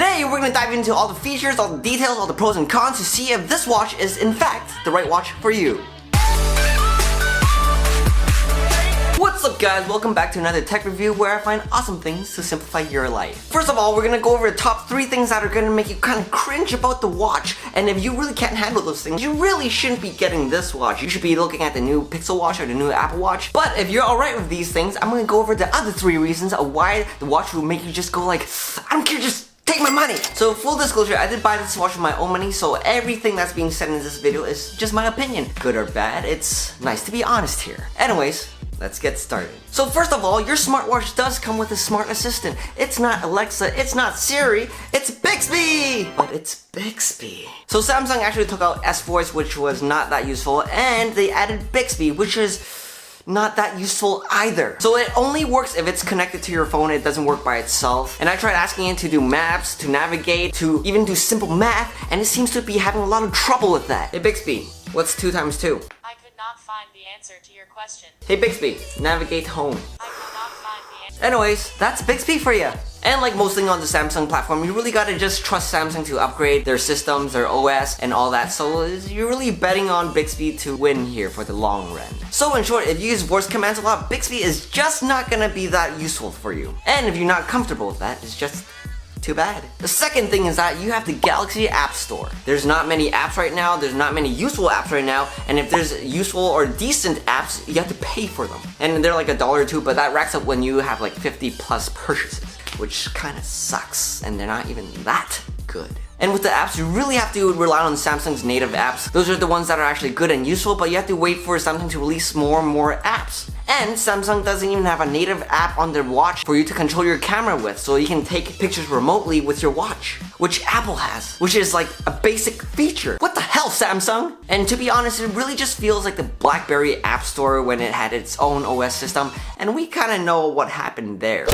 Today we're going to dive into all the features, all the details, all the pros and cons to see if this watch is in fact the right watch for you. What's up guys, welcome back to another tech review where I find awesome things to simplify your life. First of all, we're gonna go over the top 3 things that are gonna make you kind of cringe about the watch, and if you really can't handle those things, you really shouldn't be getting this watch. You should be looking at the new Pixel Watch or the new Apple Watch. But if you're alright with these things, I'm gonna go over the other 3 reasons of why the watch will make you just go like, I don't care, just take my money! So full disclosure, I did buy this watch with my own money, so everything that's being said in this video is just my opinion. Good or bad, it's nice to be honest here. Anyways, let's get started. So first of all, your smartwatch does come with a smart assistant. It's not Alexa, it's not Siri, it's Bixby! But it's Bixby. So Samsung actually took out S-Voice, which was not that useful, and they added Bixby, which is not that useful either. So it only works if it's connected to your phone, it doesn't work by itself. And I tried asking it to do maps, to navigate, to even do simple math, and it seems to be having a lot of trouble with that. Hey Bixby, what's 2 times 2? Not find the answer to your question. Hey Bixby, navigate home. I could not find the answer. Anyways, that's Bixby for you. And like most things on the Samsung platform, you really gotta just trust Samsung to upgrade their systems, their OS, and all that. So you're really betting on Bixby to win here for the long run. So in short, if you use voice commands a lot, Bixby is just not gonna be that useful for you. And if you're not comfortable with that, it's just too bad. The second thing is that you have the Galaxy App Store. There's not many apps right now, there's not many useful apps right now, and if there's useful or decent apps, you have to pay for them. And they're like $1 or $2, but that racks up when you have like 50 plus purchases, which kind of sucks, and they're not even that good. And with the apps, you really have to rely on Samsung's native apps. Those are the ones that are actually good and useful, but you have to wait for Samsung to release more and more apps. And Samsung doesn't even have a native app on their watch for you to control your camera with, so you can take pictures remotely with your watch, which Apple has, which is like a basic feature. What the hell, Samsung? And to be honest, it really just feels like the BlackBerry App Store when it had its own OS system, and we kind of know what happened there.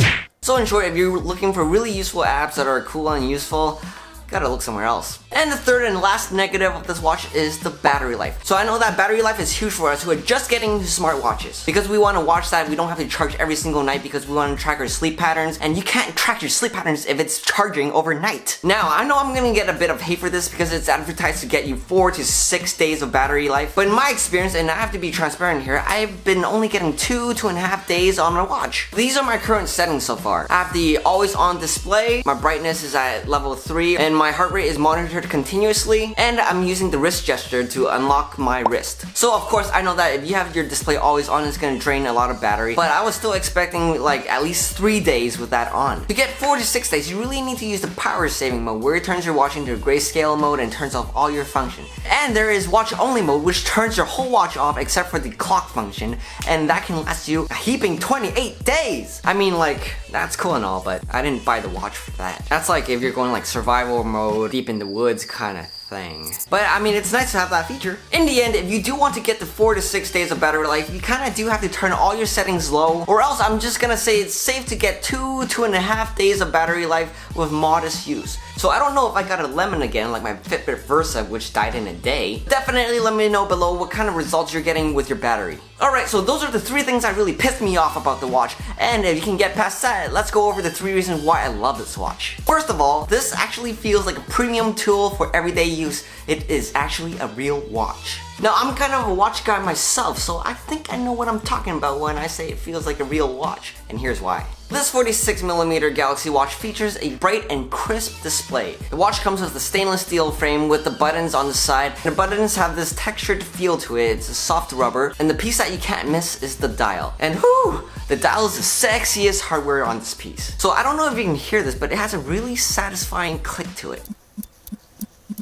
So in short, if you're looking for really useful apps that are cool and useful, gotta look somewhere else. And the third and last negative of this watch is the battery life. So I know that battery life is huge for us who are just getting into smartwatches. Because we want to watch that, we don't have to charge every single night because we want to track our sleep patterns, and you can't track your sleep patterns if it's charging overnight. Now, I know I'm gonna get a bit of hate for this because it's advertised to get you 4 to 6 days of battery life, but in my experience, and I have to be transparent here, I've been only getting 2.5 days on my watch. These are my current settings so far. I have the always on display, my brightness is at level 3, and my heart rate is monitored continuously, and I'm using the wrist gesture to unlock my wrist. So of course, I know that if you have your display always on, it's gonna drain a lot of battery, but I was still expecting like at least 3 days with that on. To get 4 to 6 days, you really need to use the power saving mode, where it turns your watch into a grayscale mode and turns off all your function. And there is watch only mode, which turns your whole watch off except for the clock function, and that can last you a heaping 28 days. I mean, like, that's cool and all, but I didn't buy the watch for that. That's like if you're going like survival mode, deep in the woods kind of thing. But I mean, it's nice to have that feature. In the end, if you do want to get the 4 to 6 days of battery life, you kind of do have to turn all your settings low, or else I'm just gonna say it's safe to get 2.5 days of battery life with modest use. So I don't know if I got a lemon again, like my Fitbit Versa, which died in a day. Definitely let me know below what kind of results you're getting with your battery. Alright, so those are the 3 things that really pissed me off about the watch, and if you can get past that, let's go over the 3 reasons why I love this watch. First of all, this actually feels like a premium tool for everyday use. It is actually a real watch. Now, I'm kind of a watch guy myself, so I think I know what I'm talking about when I say it feels like a real watch, and here's why. This 46mm Galaxy Watch features a bright and crisp display. The watch comes with a stainless steel frame with the buttons on the side. The buttons have this textured feel to it, it's a soft rubber, and the piece that you can't miss is the dial. And whoo! The dial is the sexiest hardware on this piece. So I don't know if you can hear this, but it has a really satisfying click to it.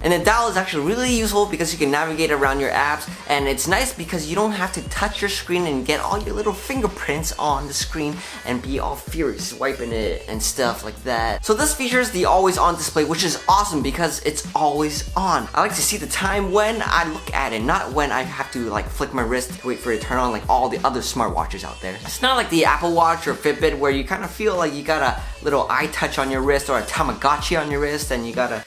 And the dial is actually really useful because you can navigate around your apps, and it's nice because you don't have to touch your screen and get all your little fingerprints on the screen and be all furious wiping it and stuff like that. So this features the always on display, which is awesome because it's always on. I like to see the time when I look at it, not when I have to like flick my wrist to wait for it to turn on like all the other smartwatches out there. It's not like the Apple Watch or Fitbit where you kind of feel like you got a little iTouch on your wrist or a Tamagotchi on your wrist and you gotta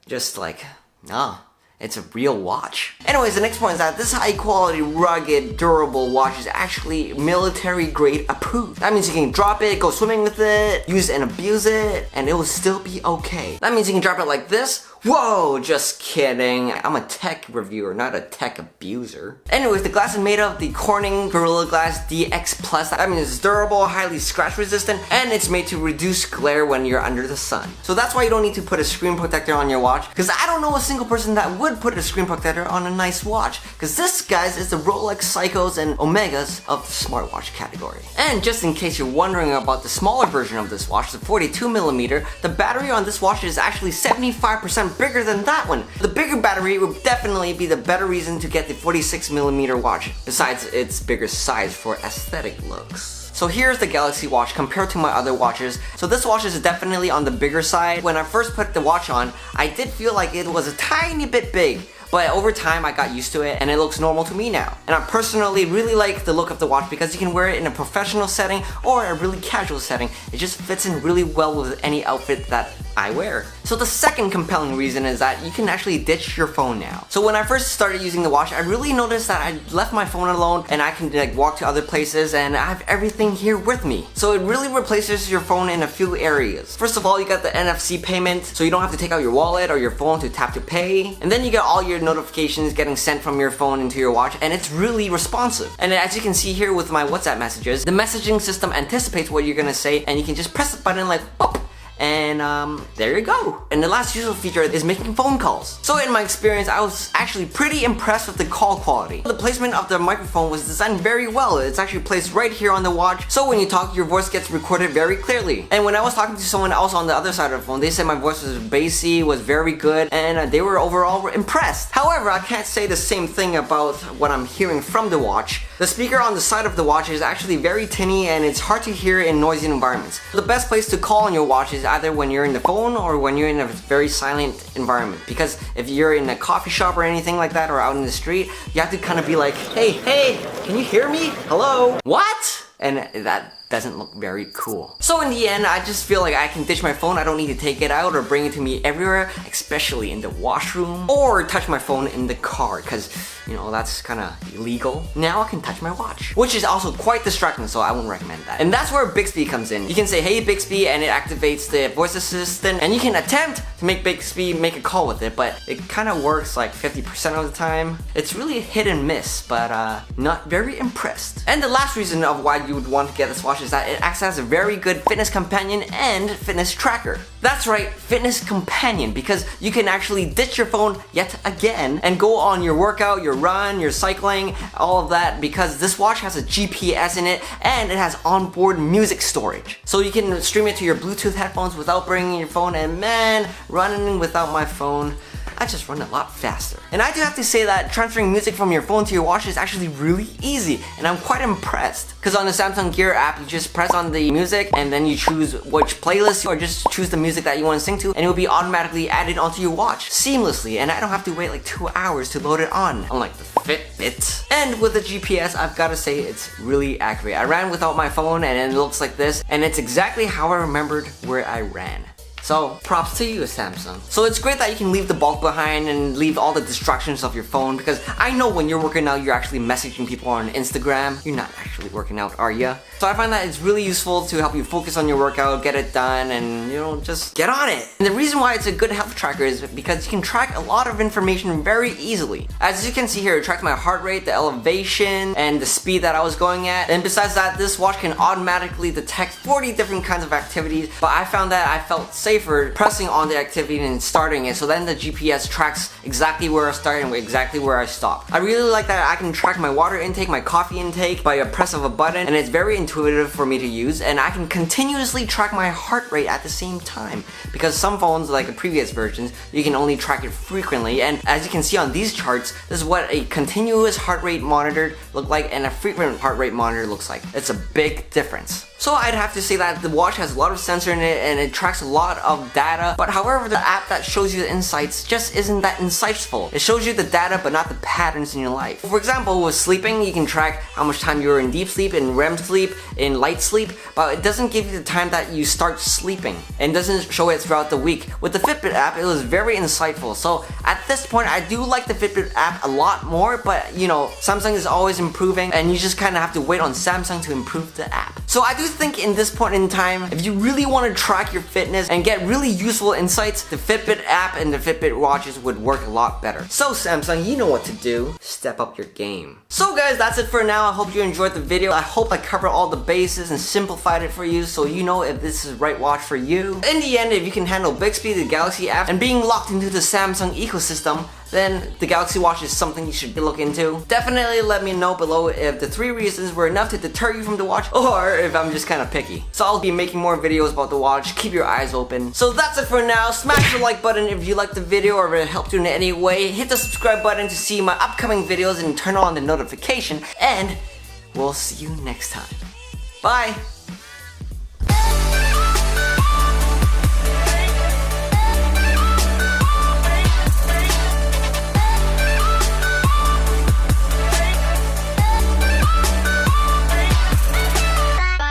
just like, nah. it's a real watch. Anyways, the next point is that this high quality, rugged, durable watch is actually military grade approved. That means you can drop it, go swimming with it, use it and abuse it, and it will still be okay. That means you can drop it like this. Whoa, just kidding. I'm a tech reviewer, not a tech abuser. Anyways, the glass is made of the Corning Gorilla Glass DX Plus. That means it's durable, highly scratch resistant, and it's made to reduce glare when you're under the sun. So that's why you don't need to put a screen protector on your watch, because I don't know a single person that would put a screen protector on a nice watch, because this, guys, is the Rolex Psychos and Omegas of the smartwatch category. And just in case you're wondering about the smaller version of this watch, the 42mm, the battery on this watch is actually 75% bigger than that one. The bigger battery would definitely be the better reason to get the 46mm watch, besides its bigger size for aesthetic looks. So here's the Galaxy watch compared to my other watches. So this watch is definitely on the bigger side. When I first put the watch on, I did feel like it was a tiny bit big. But over time, I got used to it and it looks normal to me now. And I personally really like the look of the watch because you can wear it in a professional setting or a really casual setting. It just fits in really well with any outfit that I wear. So the second compelling reason is that you can actually ditch your phone now. So when I first started using the watch, I really noticed that I left my phone alone and I can like walk to other places and I have everything here with me. So it really replaces your phone in a few areas. First of all, you got the NFC payment, so you don't have to take out your wallet or your phone to tap to pay. And then you get all your notifications getting sent from your phone into your watch, and it's really responsive. And as you can see here with my WhatsApp messages, the messaging system anticipates what you're gonna say and you can just press the button like pop, and there you go. And the last useful feature is making phone calls. So in my experience, I was actually pretty impressed with the call quality. The placement of the microphone was designed very well. It's actually placed right here on the watch, so when you talk, your voice gets recorded very clearly. And when I was talking to someone else on the other side of the phone, they said my voice was bassy, was very good, and they were overall impressed. However, I can't say the same thing about what I'm hearing from the watch. The speaker on the side of the watch is actually very tinny and it's hard to hear in noisy environments. The best place to call on your watch is either when you're in the phone or when you're in a very silent environment, because if you're in a coffee shop or anything like that or out in the street, you have to kind of be like, hey, can you hear me? Hello? What? And that doesn't look very cool. So in the end, I just feel like I can ditch my phone. I don't need to take it out or bring it to me everywhere, especially in the washroom, or touch my phone in the car, because you know, that's kind of illegal. Now I can touch my watch, which is also quite distracting, so I wouldn't recommend that. And that's where Bixby comes in. You can say, hey Bixby, and it activates the voice assistant, and you can attempt to make Bixby make a call with it, but it kind of works like 50% of the time. It's really hit and miss, but not very impressed. And the last reason of why you would want to get this watch is that it acts as a very good fitness companion and fitness tracker. That's right, fitness companion, because you can actually ditch your phone yet again and go on your workout, your run, your cycling, all of that, because this watch has a GPS in it and it has onboard music storage. So you can stream it to your Bluetooth headphones without bringing your phone, and man, running without my phone, I just run a lot faster. And I do have to say that transferring music from your phone to your watch is actually really easy, and I'm quite impressed. Because on the Samsung Gear app, you just press on the music and then you choose which playlist, or just choose the music that you want to sing to, and it will be automatically added onto your watch seamlessly, and I don't have to wait like 2 hours to load it on, unlike the Fitbit. And with the GPS, I've got to say it's really accurate. I ran without my phone and it looks like this, and it's exactly how I remembered where I ran. So props to you, Samsung. So it's great that you can leave the bulk behind and leave all the distractions of your phone, because I know when you're working out, you're actually messaging people on Instagram. You're not actually working out, are ya? So I find that it's really useful to help you focus on your workout, get it done, and you know, just get on it. And the reason why it's a good health tracker is because you can track a lot of information very easily. As you can see here, it tracks my heart rate, the elevation, and the speed that I was going at. And besides that, this watch can automatically detect 40 different kinds of activities, but I found that I felt safer pressing on the activity and starting it, so then the GPS tracks exactly where I started and exactly where I stopped. I really like that I can track my water intake, my coffee intake by a press of a button, and it's very intuitive for me to use, and I can continuously track my heart rate at the same time, because some phones, like the previous versions, you can only track it frequently. And as you can see on these charts, this is what a continuous heart rate monitor looks like and a frequent heart rate monitor looks like. It's a big difference. So I'd have to say that the watch has a lot of sensor in it, and it tracks a lot of data, but however the app that shows you the insights just isn't that insightful. It shows you the data but not the patterns in your life. For example, with sleeping, you can track how much time you're in deep sleep, in REM sleep, in light sleep, but it doesn't give you the time that you start sleeping and doesn't show it throughout the week. With the Fitbit app, it was very insightful. So at this point, I do like the Fitbit app a lot more, but you know, Samsung is always improving and you just kind of have to wait on Samsung to improve the app. So I do think in this point in time, if you really want to track your fitness and get really useful insights, the Fitbit app and the Fitbit watches would work a lot better. So Samsung, you know what to do. Step up your game. So guys, that's it for now. I hope you enjoyed the video. I hope I covered all the bases and simplified it for you so you know if this is the right watch for you. In the end, if you can handle Bixby, the Galaxy app, and being locked into the Samsung ecosystem, then the Galaxy Watch is something you should look into. Definitely let me know below if the 3 reasons were enough to deter you from the watch, or if I'm just kind of picky. So I'll be making more videos about the watch. Keep your eyes open. So that's it for now. Smash the like button if you liked the video or if it helped you in any way. Hit the subscribe button to see my upcoming videos and turn on the notification. And we'll see you next time. Bye!